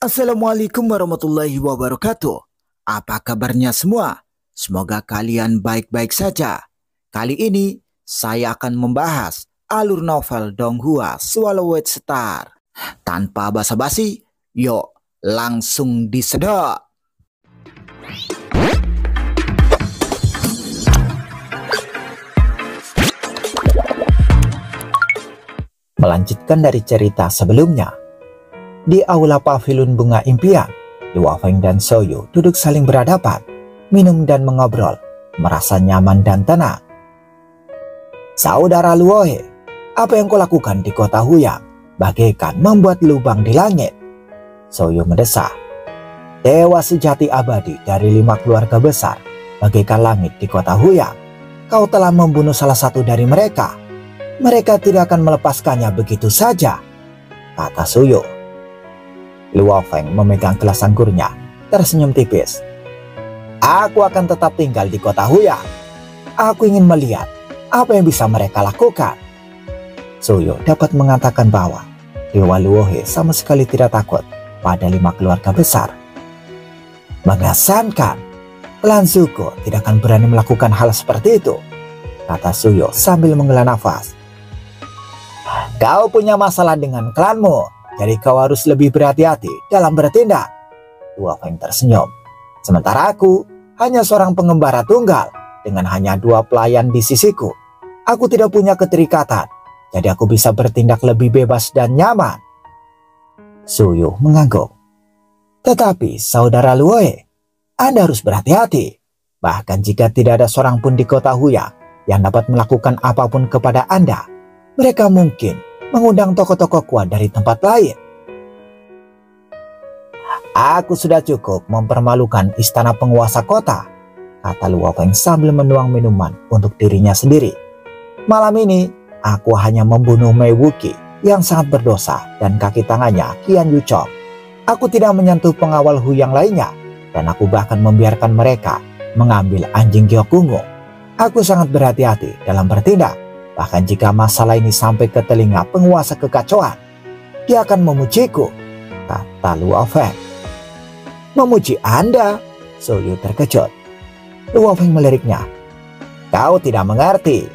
Assalamualaikum warahmatullahi wabarakatuh. Apa kabarnya semua? Semoga kalian baik-baik saja. Kali ini saya akan membahas alur novel Donghua Swallowed Star. Tanpa basa-basi, yuk langsung disedot. Melanjutkan dari cerita sebelumnya. Di aula pavilion bunga impian, Luo Feng dan Soyu duduk saling berhadapan, minum dan mengobrol, merasa nyaman dan tenang. Saudara Luohe, apa yang kau lakukan di kota Huyang bagaikan membuat lubang di langit? Soyu mendesah. Dewa sejati abadi dari 5 keluarga besar, bagaikan langit di kota Huyang. Kau telah membunuh salah satu dari mereka. Mereka tidak akan melepaskannya begitu saja, kata Soyu. Luo Feng memegang gelas anggurnya, tersenyum tipis. Aku akan tetap tinggal di kota Huyang. Aku ingin melihat apa yang bisa mereka lakukan. Soyu dapat mengatakan bahwa Dewa Luohe sama sekali tidak takut pada 5 keluarga besar. Mengesankan, klan Zuko tidak akan berani melakukan hal seperti itu, kata Soyu sambil menghela nafas. Kau punya masalah dengan klanmu, jadi kau harus lebih berhati-hati dalam bertindak. Luo Feng tersenyum. Sementara aku hanya seorang pengembara tunggal dengan hanya 2 pelayan di sisiku. Aku tidak punya keterikatan, jadi aku bisa bertindak lebih bebas dan nyaman. Soyu mengangguk. Tetapi saudara Luohe, Anda harus berhati-hati. Bahkan jika tidak ada seorang pun di kota Huyang yang dapat melakukan apapun kepada Anda, mereka mungkin mengundang tokoh-tokoh kuat dari tempat lain. Aku sudah cukup mempermalukan istana penguasa kota, kata Luo Feng sambil menuang minuman untuk dirinya sendiri. Malam ini, aku hanya membunuh Mei Wuqi yang sangat berdosa dan kaki tangannya Qian Yuchong. Aku tidak menyentuh pengawal Huyang lainnya, dan aku bahkan membiarkan mereka mengambil anjing Gyeokungung. Aku sangat berhati-hati dalam bertindak. Bahkan jika masalah ini sampai ke telinga penguasa kekacauan, dia akan memujiku, kata Luo Feng. Memuji Anda? Soyu terkejut. Luo Feng meliriknya. Kau tidak mengerti.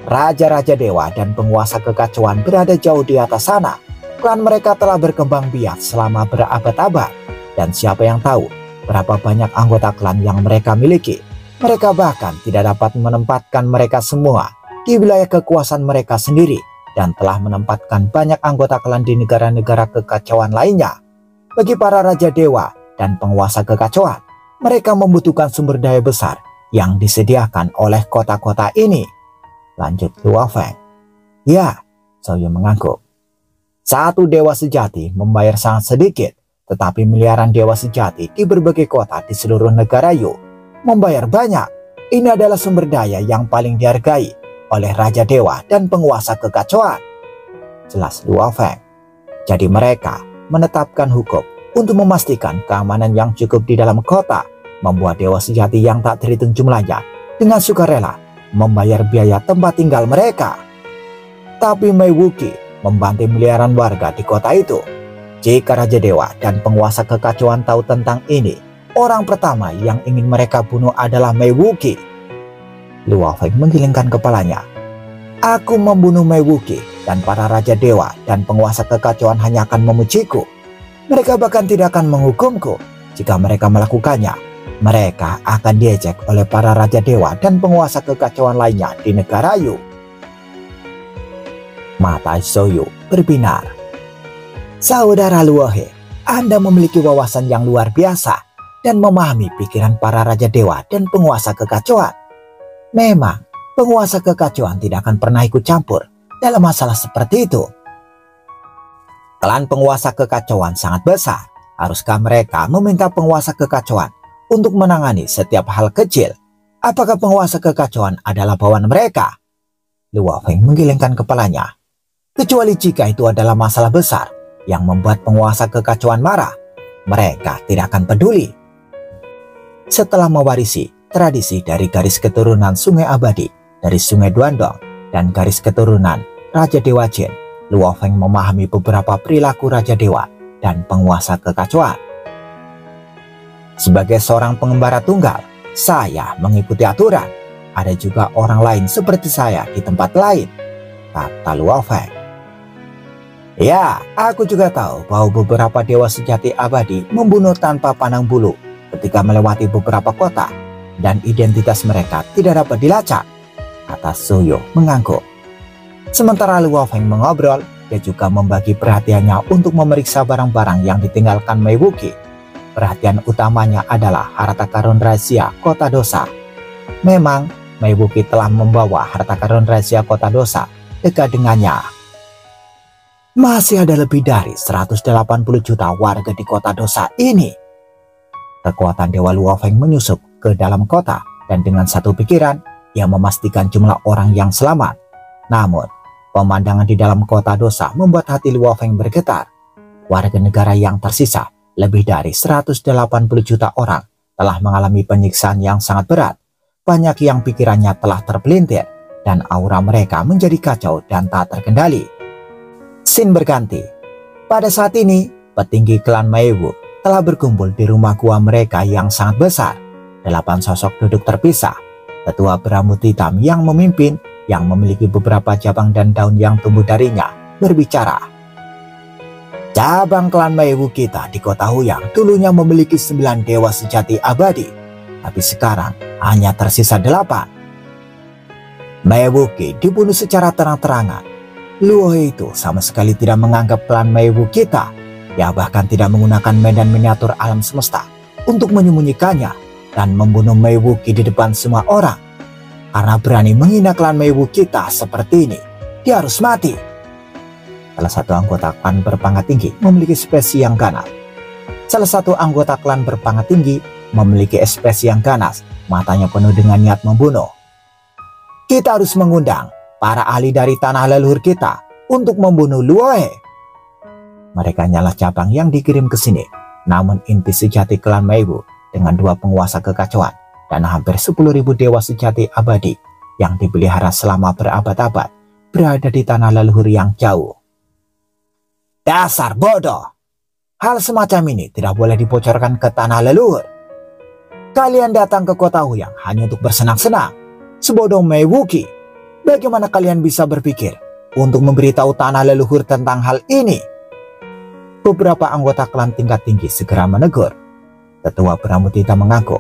Raja-raja dewa dan penguasa kekacauan berada jauh di atas sana. Klan mereka telah berkembang biak selama berabad-abad. Dan siapa yang tahu berapa banyak anggota klan yang mereka miliki. Mereka bahkan tidak dapat menempatkan mereka semua di wilayah kekuasaan mereka sendiri dan telah menempatkan banyak anggota klan di negara-negara kekacauan lainnya. Bagi para raja dewa dan penguasa kekacauan, mereka membutuhkan sumber daya besar yang disediakan oleh kota-kota ini. Lanjut Luo Feng. Ya, Soyu mengangguk. Satu dewa sejati membayar sangat sedikit, tetapi miliaran dewa sejati di berbagai kota di seluruh negara Yu membayar banyak. Ini adalah sumber daya yang paling dihargai oleh raja dewa dan penguasa kekacauan, jelas Luo Feng. Jadi mereka menetapkan hukum untuk memastikan keamanan yang cukup di dalam kota, membuat dewa sejati yang tak terhitung jumlahnya dengan sukarela membayar biaya tempat tinggal mereka. Tapi Mei Wuqi membantai miliaran warga di kota itu. Jika raja dewa dan penguasa kekacauan tahu tentang ini, orang pertama yang ingin mereka bunuh adalah Mei Wuqi. Luo Feng menggelengkan kepalanya. Aku membunuh Mei Wuqi dan para raja dewa dan penguasa kekacauan hanya akan memujiku. Mereka bahkan tidak akan menghukumku. Jika mereka melakukannya, mereka akan diejek oleh para raja dewa dan penguasa kekacauan lainnya di negara Yu. Mata Soyu berbinar. Saudara Luohe, Anda memiliki wawasan yang luar biasa dan memahami pikiran para raja dewa dan penguasa kekacauan. Memang, penguasa kekacauan tidak akan pernah ikut campur dalam masalah seperti itu. Klan penguasa kekacauan sangat besar. Haruskah mereka meminta penguasa kekacauan untuk menangani setiap hal kecil? Apakah penguasa kekacauan adalah bawahan mereka? Luo Feng menggelengkan kepalanya. Kecuali jika itu adalah masalah besar yang membuat penguasa kekacauan marah, mereka tidak akan peduli. Setelah mewarisi tradisi dari garis keturunan Sungai Abadi dari Sungai Duandong dan garis keturunan Raja Dewa Jin, Luo Feng memahami beberapa perilaku Raja Dewa dan penguasa kekacauan. Sebagai seorang pengembara tunggal, saya mengikuti aturan. Ada juga orang lain seperti saya di tempat lain, kata Luo Feng. Ya, aku juga tahu bahwa beberapa dewa sejati abadi membunuh tanpa pandang bulu ketika melewati beberapa kota, dan identitas mereka tidak dapat dilacak, kata Suyo mengangguk. Sementara Luo Feng mengobrol, dia juga membagi perhatiannya untuk memeriksa barang-barang yang ditinggalkan Mei Wuqi. Perhatian utamanya adalah harta karun rahasia kota dosa. Memang, Mei Wuqi telah membawa harta karun rahasia kota dosa dekat dengannya. Masih ada lebih dari 180 juta warga di kota dosa ini. Kekuatan Dewa Luo Feng menyusup ke dalam kota, dan dengan satu pikiran, ia memastikan jumlah orang yang selamat. Namun, pemandangan di dalam kota dosa membuat hati Luo Feng bergetar. Warga negara yang tersisa, lebih dari 180 juta orang, telah mengalami penyiksaan yang sangat berat. Banyak yang pikirannya telah terpelintir, dan aura mereka menjadi kacau dan tak terkendali. Scene berganti. Pada saat ini, petinggi klan Maewu telah berkumpul di rumah gua mereka yang sangat besar. 8 sosok duduk terpisah. Ketua berambut hitam yang memimpin, yang memiliki beberapa cabang dan daun yang tumbuh darinya, berbicara. Cabang klan Maewu kita di kota Huyang dulunya memiliki 9 dewa sejati abadi, tapi sekarang hanya tersisa 8. Mei Wuqi dibunuh secara terang-terangan. Luo itu sama sekali tidak menganggap klan Maewu kita. Dia bahkan tidak menggunakan medan miniatur alam semesta untuk menyembunyikannya dan membunuh Mei Wuqi di depan semua orang. Karena berani menghina klan Maewu kita seperti ini, dia harus mati. Salah satu anggota klan berpangkat tinggi memiliki ekspresi yang ganas. Matanya penuh dengan niat membunuh. Kita harus mengundang para ahli dari tanah leluhur kita untuk membunuh Luohe. Mereka nyalah cabang yang dikirim ke sini. Namun inti sejati klan Maewu dengan 2 penguasa kekacauan dan hampir 10.000 dewa sejati abadi yang dipelihara selama berabad-abad berada di tanah leluhur yang jauh. Dasar bodoh! Hal semacam ini tidak boleh dibocorkan ke tanah leluhur. Kalian datang ke kota Huyang hanya untuk bersenang-senang. Sebodoh Mei Wuqi, bagaimana kalian bisa berpikir untuk memberitahu tanah leluhur tentang hal ini? Beberapa anggota klan tingkat tinggi segera menegur. Ketua berambut hitam mengangguk.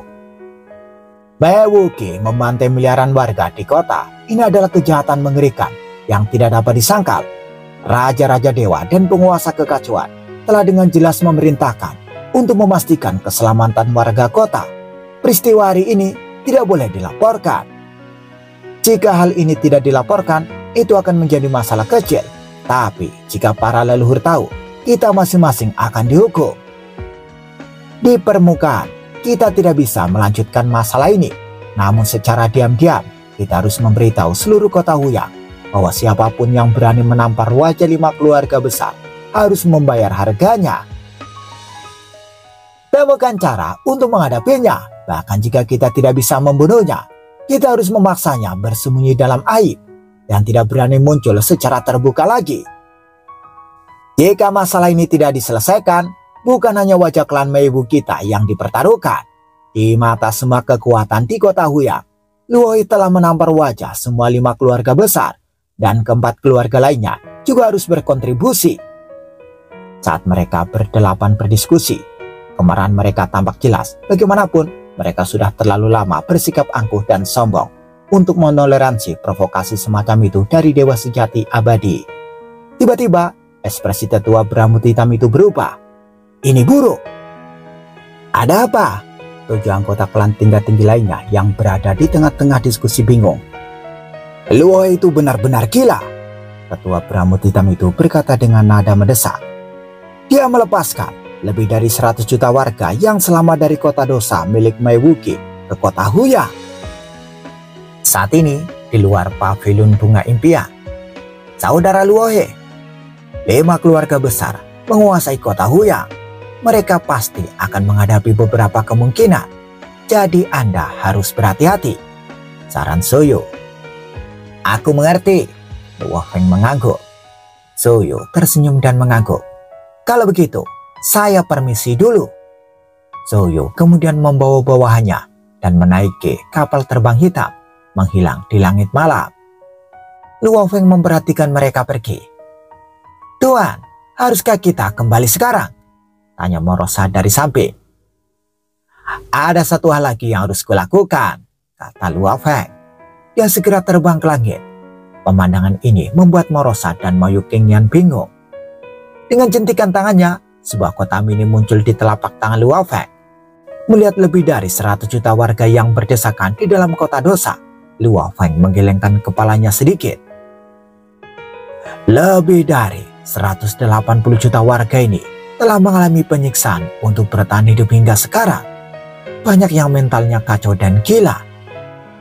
Mei Wuqi membantai miliaran warga di kota. Ini adalah kejahatan mengerikan yang tidak dapat disangkal. Raja-raja dewa dan penguasa kekacauan telah dengan jelas memerintahkan untuk memastikan keselamatan warga kota. Peristiwa hari ini tidak boleh dilaporkan. Jika hal ini tidak dilaporkan, itu akan menjadi masalah kecil. Tapi jika para leluhur tahu, kita masing-masing akan dihukum. Di permukaan, kita tidak bisa melanjutkan masalah ini. Namun secara diam-diam, kita harus memberitahu seluruh kota Huyang bahwa siapapun yang berani menampar wajah 5 keluarga besar harus membayar harganya. Temukan cara untuk menghadapinya. Bahkan jika kita tidak bisa membunuhnya, kita harus memaksanya bersembunyi dalam aib dan tidak berani muncul secara terbuka lagi. Jika masalah ini tidak diselesaikan, bukan hanya wajah klan Maewu kita yang dipertaruhkan. Di mata semua kekuatan di kota Huyang, Luohe telah menampar wajah semua 5 keluarga besar, dan keempat keluarga lainnya juga harus berkontribusi. Saat mereka berdelapan berdiskusi, kemarahan mereka tampak jelas. Bagaimanapun, mereka sudah terlalu lama bersikap angkuh dan sombong untuk menoleransi provokasi semacam itu dari dewa sejati abadi. Tiba-tiba, ekspresi tetua berambut hitam itu berubah. Ini buruk. Ada apa? 7 anggota klan tingkat tinggi lainnya yang berada di tengah-tengah diskusi bingung. Luohe itu benar-benar gila. Ketua berambut hitam itu berkata dengan nada mendesak. Dia melepaskan lebih dari 100 juta warga yang selamat dari kota dosa milik Mei Wuqi ke kota Huyang. Saat ini, di luar pavilion bunga impian, saudara Luohe, 5 keluarga besar menguasai kota Huyang. Mereka pasti akan menghadapi beberapa kemungkinan. Jadi Anda harus berhati-hati. Saran Suyo. Aku mengerti. Luo Feng mengangguk. Suyo tersenyum dan mengangguk. Kalau begitu, Saya permisi dulu. Zhou kemudian membawa bawahannya dan menaiki kapal terbang hitam, menghilang di langit malam. Luo Feng memperhatikan mereka pergi. "Tuan, haruskah kita kembali sekarang?" tanya Morosa dari samping. "Ada satu hal lagi yang harus kulakukan," kata Luo Feng. Dia segera terbang ke langit. Pemandangan ini membuat Morosa dan Mayu Qingyan bingung. Dengan jentikan tangannya, sebuah kota mini muncul di telapak tangan Luo Feng. Melihat lebih dari 100 juta warga yang berdesakan di dalam kota dosa, Luo Feng menggelengkan kepalanya sedikit. Lebih dari 180 juta warga ini telah mengalami penyiksaan untuk bertahan hidup hingga sekarang. Banyak yang mentalnya kacau dan gila.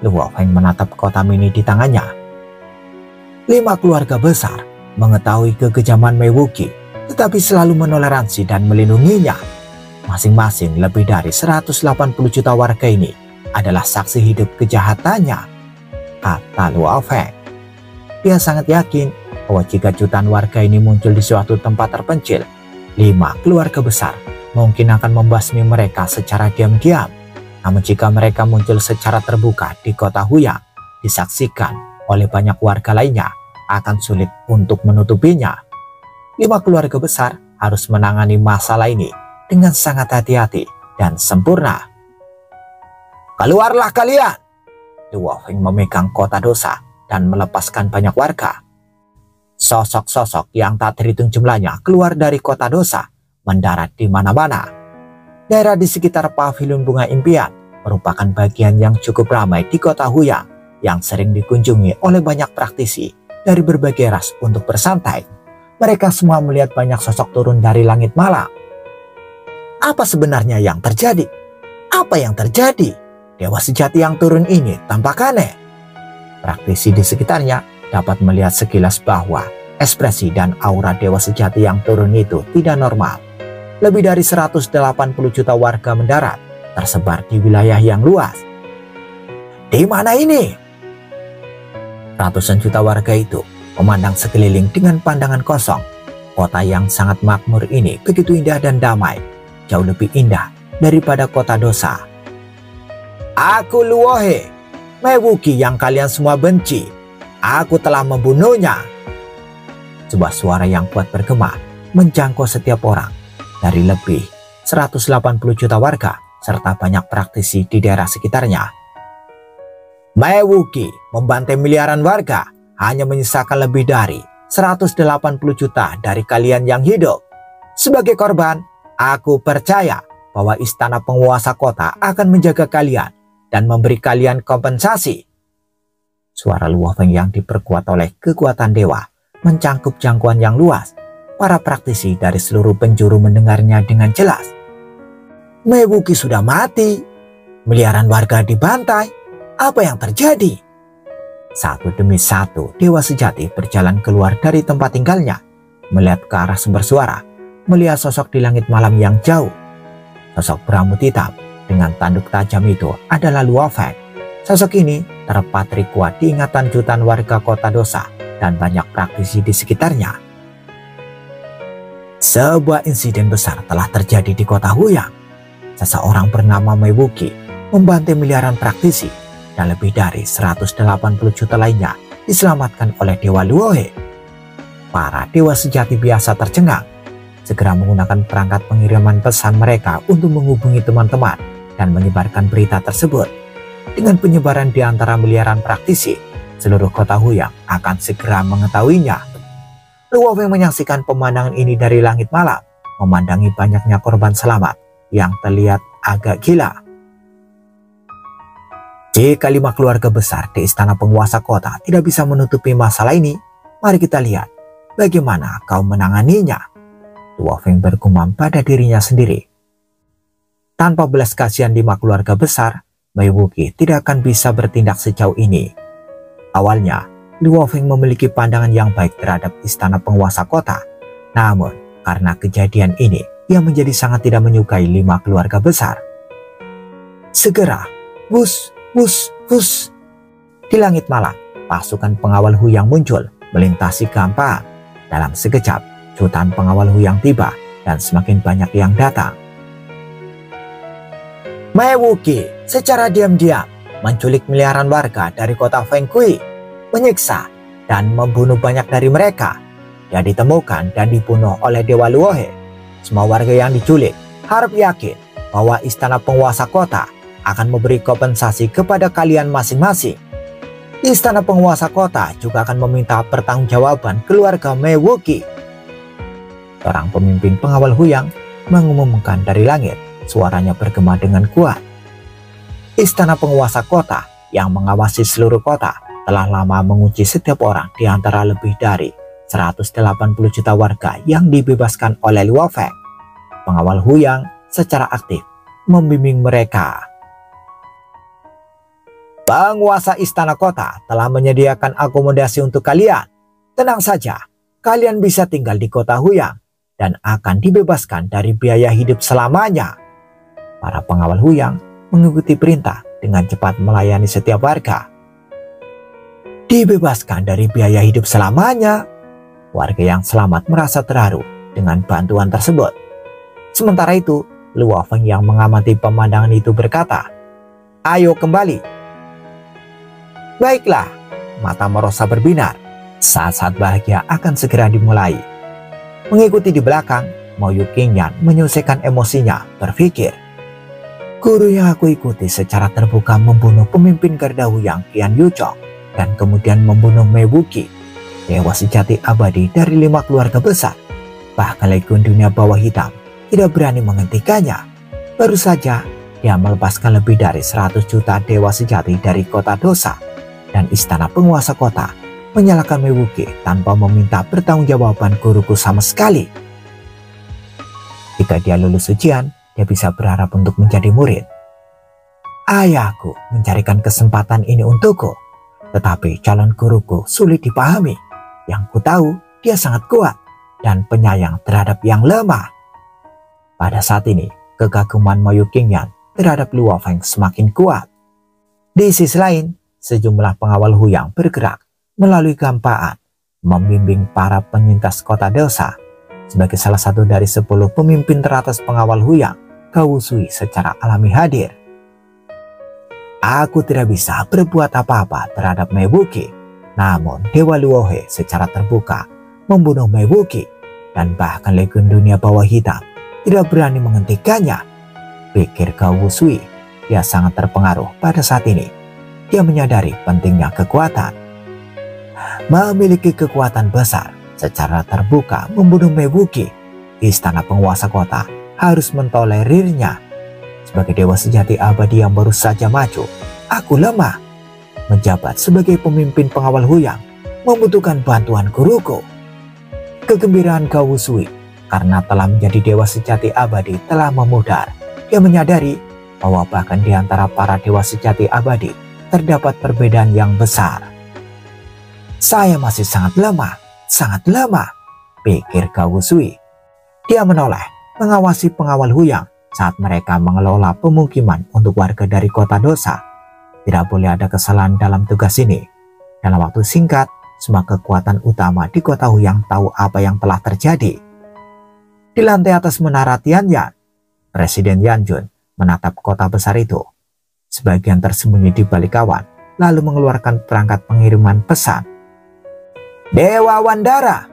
Luo Feng menatap kota mini di tangannya. 5 keluarga besar mengetahui kekejaman Mei Wuqi, tetapi selalu menoleransi dan melindunginya. Masing-masing lebih dari 180 juta warga ini adalah saksi hidup kejahatannya, kata Luo Feng. Dia sangat yakin bahwa jika jutaan warga ini muncul di suatu tempat terpencil, 5 keluarga besar mungkin akan membasmi mereka secara diam-diam. Namun jika mereka muncul secara terbuka di kota Huyang, disaksikan oleh banyak warga lainnya, akan sulit untuk menutupinya. 5 keluarga besar harus menangani masalah ini dengan sangat hati-hati dan sempurna. "Keluarlah kalian!" Luo Feng memegang kota dosa dan melepaskan banyak warga. Sosok-sosok yang tak terhitung jumlahnya keluar dari kota dosa, mendarat di mana-mana. Daerah di sekitar pavilion bunga impian merupakan bagian yang cukup ramai di kota Huyang, yang sering dikunjungi oleh banyak praktisi dari berbagai ras untuk bersantai. Mereka semua melihat banyak sosok turun dari langit malam. Apa sebenarnya yang terjadi? Apa yang terjadi? Dewa sejati yang turun ini tampak aneh. Praktisi di sekitarnya dapat melihat sekilas bahwa ekspresi dan aura dewa sejati yang turun itu tidak normal. Lebih dari 180 juta warga mendarat, tersebar di wilayah yang luas. Di mana ini? Ratusan juta warga itu memandang sekeliling dengan pandangan kosong. Kota yang sangat makmur ini begitu indah dan damai, jauh lebih indah daripada kota dosa. Aku Luo He, Mei Wuqi yang kalian semua benci. Aku telah membunuhnya. Sebuah suara yang kuat bergema menjangkau setiap orang dari lebih 180 juta warga serta banyak praktisi di daerah sekitarnya. Mei Wuqi membantai miliaran warga, hanya menyisakan lebih dari 180 juta dari kalian yang hidup. Sebagai korban, aku percaya bahwa istana penguasa kota akan menjaga kalian dan memberi kalian kompensasi. Suara Luo Feng yang diperkuat oleh kekuatan dewa mencangkup jangkauan yang luas. Para praktisi dari seluruh penjuru mendengarnya dengan jelas. Mei Wuqi sudah mati. Miliaran warga dibantai. Apa yang terjadi? Satu demi satu, dewa sejati berjalan keluar dari tempat tinggalnya, melihat ke arah sumber suara, melihat sosok di langit malam yang jauh. Sosok berambut hitam dengan tanduk tajam itu adalah Luo Feng. Sosok ini terpatri kuat di ingatan jutaan warga kota dosa dan banyak praktisi di sekitarnya. Sebuah insiden besar telah terjadi di kota Huyang. Seseorang bernama Mei Wuqi membantai miliaran praktisi dan lebih dari 180 juta lainnya diselamatkan oleh Dewa Luo He. Para dewa sejati biasa tercengang, segera menggunakan perangkat pengiriman pesan mereka untuk menghubungi teman-teman dan menyebarkan berita tersebut. Dengan penyebaran di antara miliaran praktisi, seluruh kota Huyang akan segera mengetahuinya. Luo Feng menyaksikan pemandangan ini dari langit malam, memandangi banyaknya korban selamat yang terlihat agak gila. Jika 5 keluarga besar di istana penguasa kota tidak bisa menutupi masalah ini, mari kita lihat bagaimana kau menanganinya. Luo Feng bergumam pada dirinya sendiri. Tanpa belas kasihan 5 keluarga besar, Mei Wuqi tidak akan bisa bertindak sejauh ini. Awalnya, Luo Feng memiliki pandangan yang baik terhadap istana penguasa kota. Namun, karena kejadian ini, ia menjadi sangat tidak menyukai 5 keluarga besar. Segera, bus, bus, bus. Di langit malam, pasukan pengawal Huyang muncul, melintasi gampang. Dalam sekejap, jutaan pengawal Huyang tiba dan semakin banyak yang datang. Mei Wuqi secara diam-diam menculik miliaran warga dari kota Fengqi, menyiksa dan membunuh banyak dari mereka. Dia ditemukan dan dibunuh oleh Dewa Luohe. Semua warga yang diculik harap yakin bahwa istana penguasa kota akan memberi kompensasi kepada kalian masing-masing. Istana penguasa kota juga akan meminta pertanggungjawaban keluarga Mei Wuqi. Seorang pemimpin pengawal Huyang mengumumkan dari langit, suaranya bergema dengan kuat. Istana penguasa kota yang mengawasi seluruh kota telah lama menguji setiap orang di antara lebih dari 180 juta warga yang dibebaskan oleh Luo Feng. Pengawal Huyang secara aktif membimbing mereka. Penguasa istana kota telah menyediakan akomodasi untuk kalian. Tenang saja, kalian bisa tinggal di kota Huyang dan akan dibebaskan dari biaya hidup selamanya. Para pengawal Huyang mengikuti perintah dengan cepat melayani setiap warga. Dibebaskan dari biaya hidup selamanya. Warga yang selamat merasa terharu dengan bantuan tersebut. Sementara itu, Luo Feng yang mengamati pemandangan itu berkata, "Ayo kembali." Baiklah, mata Merosa berbinar. Saat-saat bahagia akan segera dimulai. Mengikuti di belakang, Mo Yuqingyan menyelesaikan emosinya, berpikir, guru yang aku ikuti secara terbuka membunuh pemimpin garda Huyang Qian Yuchong dan kemudian membunuh Mei Wuqi, dewa sejati abadi dari 5 keluarga besar. Bahkan Legend Dunia Bawah Hitam tidak berani menghentikannya. Baru saja dia melepaskan lebih dari 100 juta dewa sejati dari kota dosa. Dan istana penguasa kota menyalahkan Mei Wuqi tanpa meminta pertanggungjawaban guruku sama sekali. Jika dia lulus ujian, dia bisa berharap untuk menjadi murid. Ayahku mencarikan kesempatan ini untukku, tetapi calon guruku sulit dipahami. Yang ku tahu, dia sangat kuat dan penyayang terhadap yang lemah. Pada saat ini, kekaguman Mo Yuqingyan terhadap Luo Feng semakin kuat. Di sisi lain, sejumlah pengawal Huyang bergerak melalui gampaan, membimbing para penyintas kota dosa. Sebagai salah satu dari 10 pemimpin teratas pengawal Huyang, Gao Wusui secara alami hadir. Aku tidak bisa berbuat apa-apa terhadap Mei Wuqi, namun Dewa Luohe secara terbuka membunuh Mei Wuqi, dan bahkan Legend Dunia Bawah Hitam tidak berani menghentikannya. Pikir Gao Wusui, dia sangat terpengaruh pada saat ini. Dia menyadari pentingnya kekuatan. Memiliki kekuatan besar secara terbuka membunuh Mei Wuqi, istana penguasa kota harus mentolerirnya. Sebagai dewa sejati abadi yang baru saja maju, aku lemah. Menjabat sebagai pemimpin pengawal Huyang membutuhkan bantuan guruku. Kegembiraan Gao Wusui karena telah menjadi dewa sejati abadi telah memudar. Dia menyadari bahwa bahkan di antara para dewa sejati abadi terdapat perbedaan yang besar. Saya masih sangat lemah, pikir Gao Wusui. Dia menoleh mengawasi pengawal Huyang saat mereka mengelola pemukiman untuk warga dari kota dosa. Tidak boleh ada kesalahan dalam tugas ini. Dalam waktu singkat, semua kekuatan utama di kota Huyang tahu apa yang telah terjadi. Di lantai atas menara Tianyan, Presiden Yan Jun menatap kota besar itu. Sebagian tersembunyi di balik awan, lalu mengeluarkan perangkat pengiriman pesan. Dewa Wandara!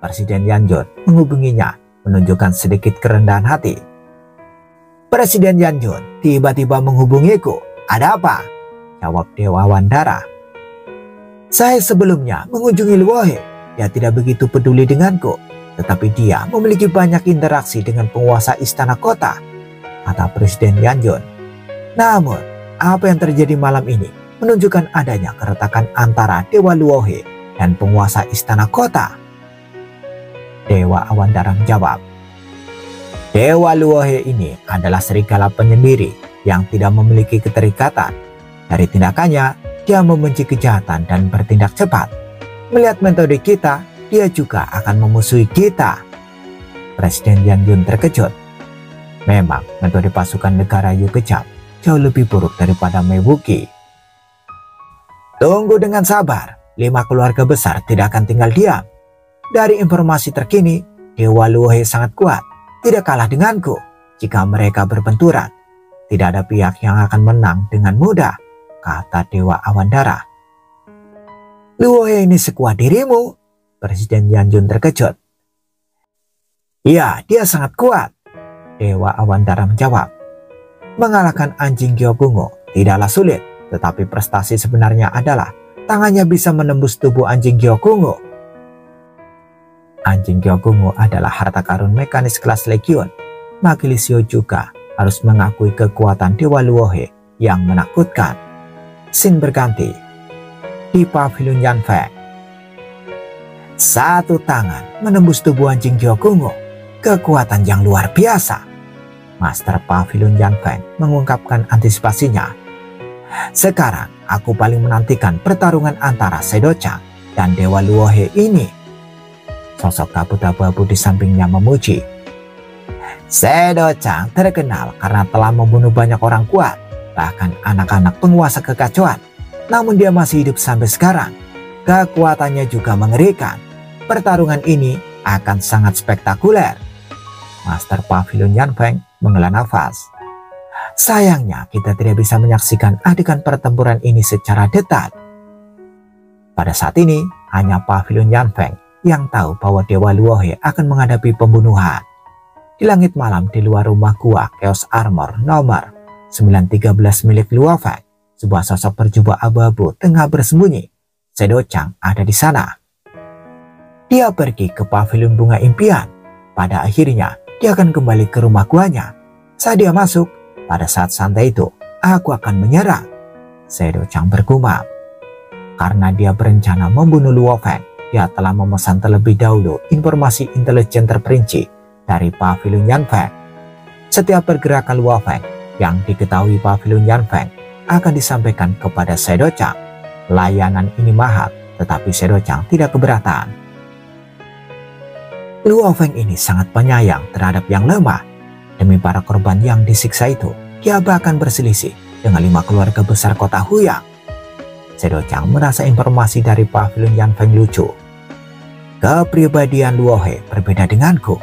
Presiden Yan Jun menghubunginya, menunjukkan sedikit kerendahan hati. Presiden Yan Jun tiba-tiba menghubungiku. Ada apa? Jawab Dewa Wandara. Saya sebelumnya mengunjungi Luohe. Dia tidak begitu peduli denganku, tetapi dia memiliki banyak interaksi dengan penguasa istana kota, kata Presiden Yan Jun. Namun, apa yang terjadi malam ini menunjukkan adanya keretakan antara Dewa Luohe dan penguasa istana kota. Dewa Wandara menjawab, Dewa Luohe ini adalah serigala penyendiri yang tidak memiliki keterikatan. Dari tindakannya, dia membenci kejahatan dan bertindak cepat. Melihat metode kita, dia juga akan memusuhi kita. Presiden Yan Jun terkejut. Memang metode pasukan negara Yu kejam, jauh lebih buruk daripada Mei Wuqi. Tunggu dengan sabar, 5 keluarga besar tidak akan tinggal diam. Dari informasi terkini, Dewa Luohe sangat kuat. tidak kalah denganku. Jika mereka berbenturan, tidak ada pihak yang akan menang dengan mudah, kata Dewa Awandara. Luohe ini sekuat dirimu? Presiden Yanjun terkejut. Ya, dia sangat kuat, Dewa Awandara menjawab. Mengalahkan anjing Gyogungo tidaklah sulit, tetapi prestasi sebenarnya adalah tangannya bisa menembus tubuh anjing Gyogungo. Anjing Gyogungo adalah harta karun mekanis kelas Legion. Maki Lisio juga harus mengakui kekuatan Dewa Luohe yang menakutkan. Scene berganti di pavilion Yanfeng. Satu tangan menembus tubuh anjing Gyogungo, kekuatan yang luar biasa. Master Pavilion Yanfeng mengungkapkan antisipasinya. Sekarang aku paling menantikan pertarungan antara Sedo-chan dan Dewa Luohe ini. Sosok kabut abu-abu di sampingnya memuji. Sedo-chan terkenal karena telah membunuh banyak orang kuat, bahkan anak-anak penguasa kekacauan. Namun dia masih hidup sampai sekarang. Kekuatannya juga mengerikan. Pertarungan ini akan sangat spektakuler. Master Pavilion Yanfeng menghela nafas. Sayangnya kita tidak bisa menyaksikan adegan pertempuran ini secara detail. Pada saat ini hanya Pavilion Yanfeng yang tahu bahwa Dewa Luohe akan menghadapi pembunuhan. Di langit malam di luar rumah gua Chaos Armor nomor 913 milik Luofe, sebuah sosok berjubah abu-abu tengah bersembunyi. Sedo-chan ada di sana. Dia pergi ke pavilion bunga impian. Pada akhirnya dia akan kembali ke rumah guanya. Saat dia masuk, pada saat santai itu, aku akan menyerang. Sedo-chan bergumam. Karena dia berencana membunuh Luofe, dia telah memesan terlebih dahulu informasi intelijen terperinci dari pavilion Yanfeng. Setiap pergerakan Luofe yang diketahui pavilion Yanfeng akan disampaikan kepada Sedo-chan. Layanan ini mahal, tetapi Sedo-chan tidak keberatan. Luofe ini sangat penyayang terhadap yang lemah. Demi para korban yang disiksa itu, dia bahkan berselisih dengan 5 keluarga besar kota Huyang. Sedo-chan merasa informasi dari pavilion Yanfeng lucu. Kepribadian Luohe berbeda denganku.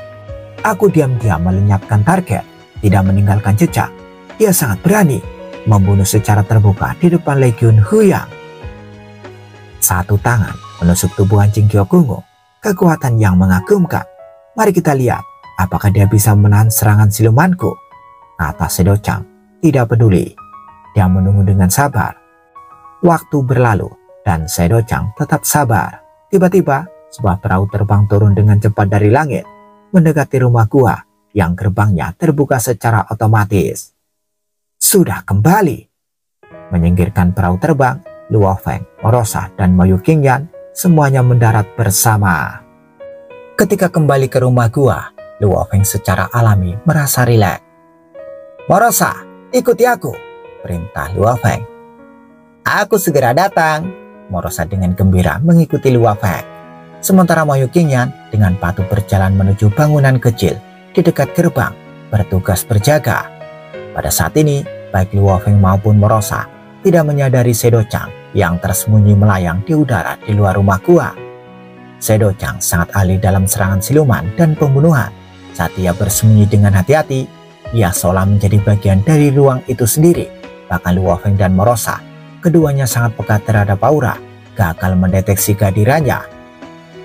Aku diam-diam melenyapkan target, tidak meninggalkan jejak. Dia sangat berani membunuh secara terbuka di depan Legion Huyang. Satu tangan menusuk tubuh anjing Gyogungo, kekuatan yang mengagumkan. Mari kita lihat apakah dia bisa menahan serangan silumanku, kata Sedo-chan. Tidak peduli, dia menunggu dengan sabar. Waktu berlalu dan Sedo-chan tetap sabar. Tiba-tiba sebuah perahu terbang turun dengan cepat dari langit, mendekati rumah gua yang gerbangnya terbuka secara otomatis. Sudah kembali. Menyingkirkan perahu terbang, Luofe, Morosa, dan Moyu Qingyan semuanya mendarat bersama. Ketika kembali ke rumah gua, Luofe secara alami merasa rileks. Morosa, ikuti aku, perintah Luofe. Aku segera datang. Morosa dengan gembira mengikuti Luofe. Sementara Moyu Qingyan dengan patuh berjalan menuju bangunan kecil di dekat gerbang, bertugas berjaga. Pada saat ini, baik Luofe maupun Morosa tidak menyadari Sedo-chan yang tersembunyi melayang di udara di luar rumah gua. Sedo-chan sangat ahli dalam serangan siluman dan pembunuhan. Saat ia bersembunyi dengan hati-hati, ia seolah menjadi bagian dari ruang itu sendiri. Bahkan Luofe dan Morosa, keduanya sangat peka terhadap aura, gagal mendeteksi kehadirannya.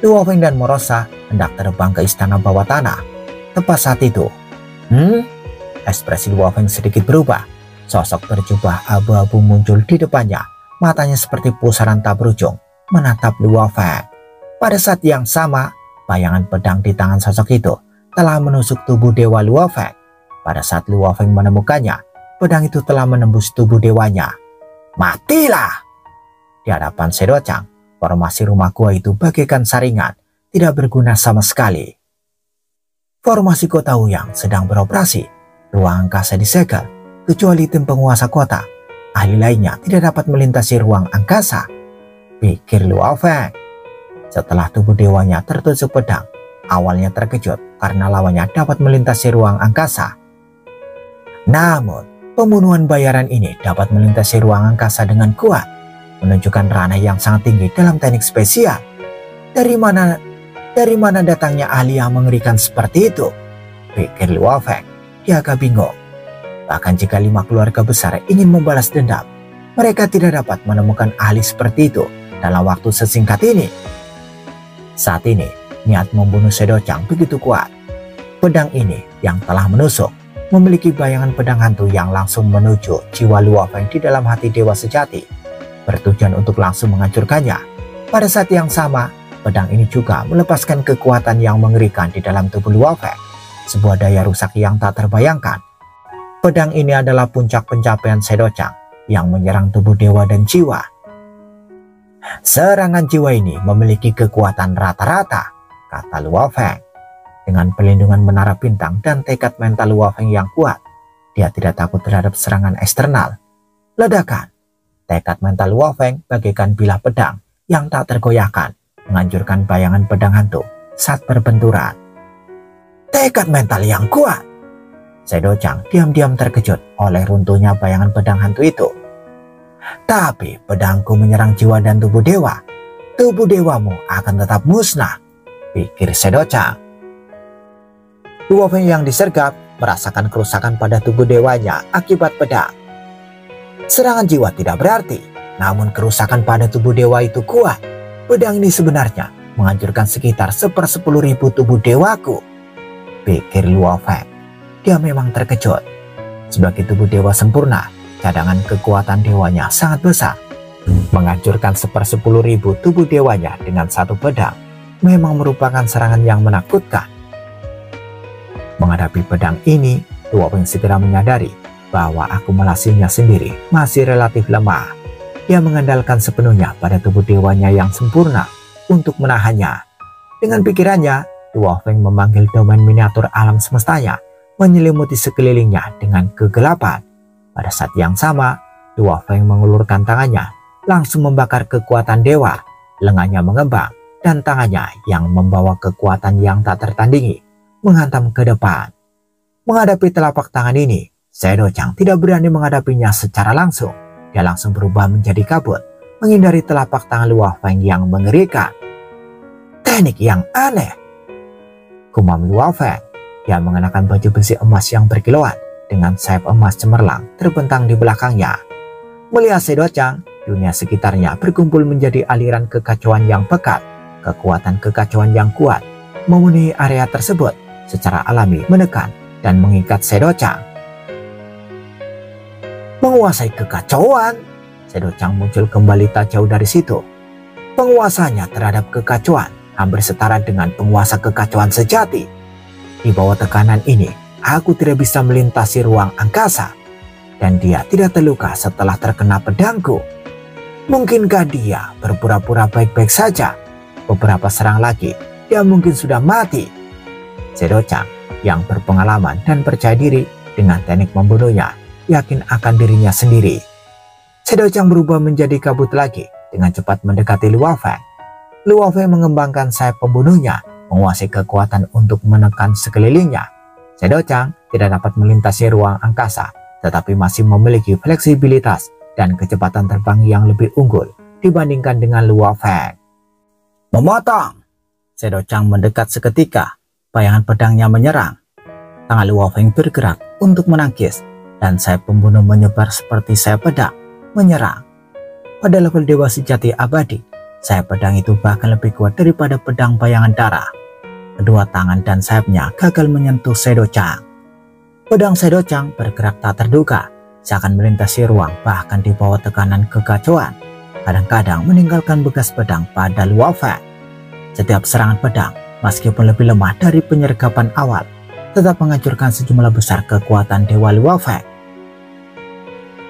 Luofe dan Morosa hendak terbang ke istana bawah tanah. Tepat saat itu, ekspresi Luofe sedikit berubah. Sosok berjubah abu-abu muncul di depannya. Matanya seperti pusaran tak berujung menatap Luofe. Pada saat yang sama, bayangan pedang di tangan sosok itu telah menusuk tubuh Dewa Luofe. Pada saat Luofe menemukannya, pedang itu telah menembus tubuh dewanya. Matilah! Di hadapan Sedo-chan, formasi rumah gua itu bagaikan saringan, tidak berguna sama sekali. Formasi kota Huyang sedang beroperasi. Ruang angkasa disegel, kecuali tim penguasa kota. Ahli lainnya tidak dapat melintasi ruang angkasa, pikir Luofe. Setelah tubuh dewanya tertusuk pedang, awalnya terkejut karena lawannya dapat melintasi ruang angkasa. Namun, pembunuhan bayaran ini dapat melintasi ruang angkasa dengan kuat, menunjukkan ranah yang sangat tinggi dalam teknik spesial. Dari mana datangnya ahli yang mengerikan seperti itu? pikir Luo Feng. Dia agak bingung. Bahkan jika 5 keluarga besar ingin membalas dendam, mereka tidak dapat menemukan ahli seperti itu dalam waktu sesingkat ini. Saat ini, niat membunuh Sedochang begitu kuat. Pedang ini yang telah menusuk memiliki bayangan pedang hantu yang langsung menuju jiwa Luo Feng di dalam hati dewa sejati, bertujuan untuk langsung menghancurkannya. Pada saat yang sama, pedang ini juga melepaskan kekuatan yang mengerikan di dalam tubuh Luo Feng, sebuah daya rusak yang tak terbayangkan. Pedang ini adalah puncak pencapaian Sedochang yang menyerang tubuh dewa dan jiwa. Serangan jiwa ini memiliki kekuatan rata-rata, kata Luo Feng. Dengan perlindungan menara bintang dan tekad mental Luo Feng yang kuat, dia tidak takut terhadap serangan eksternal. Ledakan. Tekad mental Luo Feng bagaikan bilah pedang yang tak tergoyahkan, menghancurkan bayangan pedang hantu saat berbenturan. Tekad mental yang kuat. Sedochang diam-diam terkejut oleh runtuhnya bayangan pedang hantu itu. Tapi pedangku menyerang jiwa dan tubuh dewa. Tubuh dewamu akan tetap musnah, pikir Sedochang. Luo Feng yang disergap merasakan kerusakan pada tubuh dewanya akibat pedang. Serangan jiwa tidak berarti, namun kerusakan pada tubuh dewa itu kuat. Pedang ini sebenarnya menghancurkan sekitar 1/10.000 tubuh dewaku, pikir Luo Feng. Dia memang terkejut. Sebagai tubuh dewa sempurna, cadangan kekuatan dewanya sangat besar. Menghancurkan 1/10.000 tubuh dewanya dengan satu pedang memang merupakan serangan yang menakutkan. Menghadapi pedang ini, Luo Feng segera menyadari bahwa akumulasinya sendiri masih relatif lemah. Dia mengandalkan sepenuhnya pada tubuh dewanya yang sempurna untuk menahannya. Dengan pikirannya, Luo Feng memanggil domain miniatur alam semestanya menyelimuti sekelilingnya dengan kegelapan. Pada saat yang sama, Luo Feng mengulurkan tangannya, langsung membakar kekuatan dewa. Lengannya mengembang dan tangannya yang membawa kekuatan yang tak tertandingi menghantam ke depan. Menghadapi telapak tangan ini, Sedochang tidak berani menghadapinya secara langsung. Dia langsung berubah menjadi kabut, menghindari telapak tangan Luo Feng yang mengerikan. Teknik yang aneh, gumam Luo Feng. Dia mengenakan baju besi emas yang berkilauan dengan sayap emas cemerlang terbentang di belakangnya. Melihat Sedochang, dunia sekitarnya berkumpul menjadi aliran kekacauan yang pekat. Kekuatan kekacauan yang kuat memenuhi area tersebut, secara alami menekan dan mengikat Sedochang. Menguasai kekacauan, Sedochang muncul kembali tak jauh dari situ. Penguasanya terhadap kekacauan hampir setara dengan penguasa kekacauan sejati. Di bawah tekanan ini, aku tidak bisa melintasi ruang angkasa, dan dia tidak terluka setelah terkena pedangku. Mungkinkah dia berpura-pura baik-baik saja? Beberapa serang lagi, dia mungkin sudah mati. Sedochang yang berpengalaman dan percaya diri dengan teknik membunuhnya, yakin akan dirinya sendiri. Sedochang berubah menjadi kabut lagi dengan cepat mendekati Luo Feng. Luo Feng mengembangkan sayap pembunuhnya, menguasai kekuatan untuk menekan sekelilingnya. Sedochang tidak dapat melintasi ruang angkasa, tetapi masih memiliki fleksibilitas dan kecepatan terbang yang lebih unggul dibandingkan dengan Luo Feng. Memotong! Sedochang mendekat seketika. Bayangan pedangnya menyerang. Tangan Luo Feng bergerak untuk menangkis, dan sayap pembunuh menyebar seperti sayap pedang menyerang. Pada level dewa sejati abadi, sayap pedang itu bahkan lebih kuat daripada pedang bayangan darah. Kedua tangan dan sayapnya gagal menyentuh Sedochang. Pedang Sedochang bergerak tak terduga, seakan melintasi ruang bahkan di bawah tekanan kekacauan. Kadang-kadang meninggalkan bekas pedang pada Luo Feng. Setiap serangan pedang, meskipun lebih lemah dari penyergapan awal, tetap menghancurkan sejumlah besar kekuatan Dewa Luo Feng.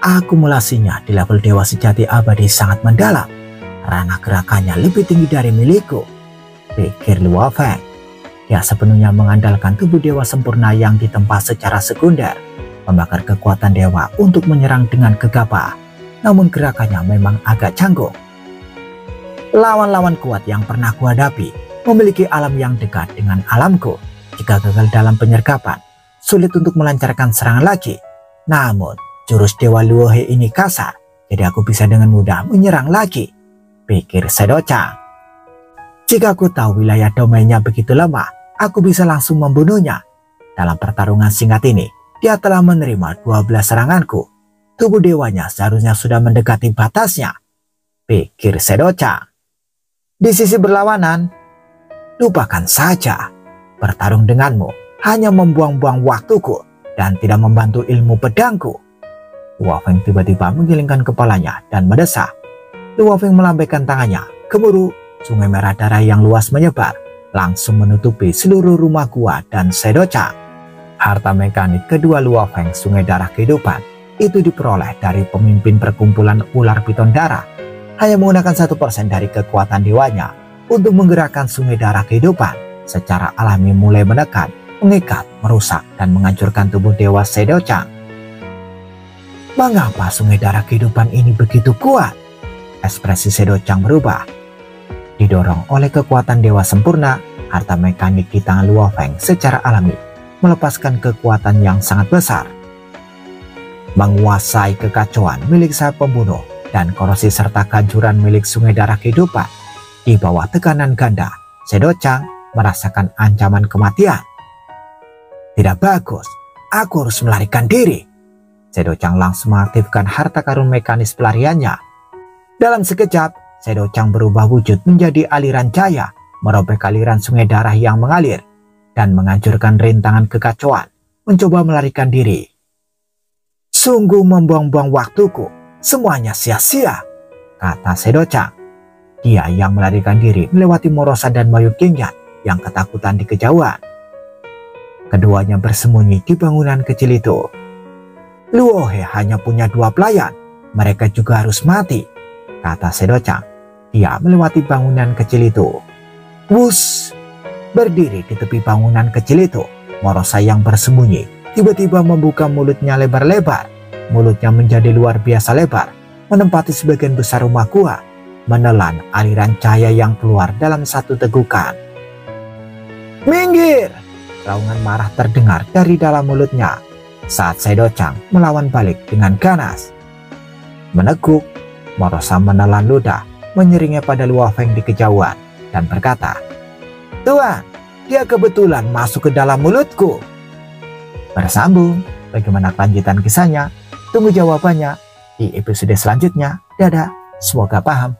Akumulasinya di level Dewa Sejati Abadi sangat mendalam. Ranah gerakannya lebih tinggi dari milikku, pikir Luo Feng. Dia sepenuhnya mengandalkan tubuh dewa sempurna yang ditempa secara sekunder, membakar kekuatan dewa untuk menyerang dengan gegabah. Namun gerakannya memang agak canggung. Lawan-lawan kuat yang pernah kuhadapi memiliki alam yang dekat dengan alamku. Jika gagal dalam penyergapan, sulit untuk melancarkan serangan lagi. Namun, jurus Dewa Luohe ini kasar, jadi aku bisa dengan mudah menyerang lagi, pikir Sedochang. Jika aku tahu wilayah domainnya begitu lemah, aku bisa langsung membunuhnya. Dalam pertarungan singkat ini, dia telah menerima 12 seranganku. Tubuh dewanya seharusnya sudah mendekati batasnya, pikir Sedo-chan. Di sisi berlawanan, lupakan saja. Bertarung denganmu hanya membuang-buang waktuku dan tidak membantu ilmu pedangku. Luo Feng tiba-tiba menggelengkan kepalanya dan mendesak. Luo Feng melambaikan tangannya. Keburu, sungai merah darah yang luas menyebar, langsung menutupi seluruh rumah gua dan Sedo-chan. Harta mekanik kedua Luo Feng, sungai darah kehidupan, itu diperoleh dari pemimpin perkumpulan ular piton darah. Hanya menggunakan 1% dari kekuatan dewanya untuk menggerakkan sungai darah kehidupan secara alami mulai menekan, mengikat, merusak, dan menghancurkan tubuh dewa Sedo-chan. Mengapa sungai darah kehidupan ini begitu kuat? Ekspresi Sedo-chan berubah. Didorong oleh kekuatan dewa sempurna, harta mekanik di tangan Luo Feng secara alami melepaskan kekuatan yang sangat besar. Menguasai kekacauan milik sang pembunuh dan korosi serta kehancuran milik sungai darah kehidupan. Di bawah tekanan ganda, Sedo-chan merasakan ancaman kematian. Tidak bagus, aku harus melarikan diri. Sedo-chan langsung mengaktifkan harta karun mekanis pelariannya. Dalam sekejap, Sedo-chan berubah wujud menjadi aliran cahaya, merobek aliran sungai darah yang mengalir, dan menghancurkan rintangan kekacauan, mencoba melarikan diri. Sungguh membuang-buang waktuku, semuanya sia-sia, kata Sedo-chan. Dia yang melarikan diri melewati Morosa dan Mayu Qingyan yang ketakutan di kejauhan. Keduanya bersembunyi di bangunan kecil itu. Luo He hanya punya 2 pelayan, mereka juga harus mati, kata Sedo-chan. Dia melewati bangunan kecil itu. Wus! Berdiri di tepi bangunan kecil itu, Morosa yang bersembunyi tiba-tiba membuka mulutnya lebar-lebar. Mulutnya menjadi luar biasa lebar, menempati sebagian besar rumah gua, menelan aliran cahaya yang keluar dalam satu tegukan. Minggir! Raungan marah terdengar dari dalam mulutnya saat Sedo-chan melawan balik dengan ganas. Meneguk, Morosa menelan ludah, menyeringnya pada Luo Feng di kejauhan, dan berkata, Tuan, dia kebetulan masuk ke dalam mulutku. Bersambung, bagaimana kelanjutan kisahnya? Tunggu jawabannya di episode selanjutnya. Dadah, semoga paham.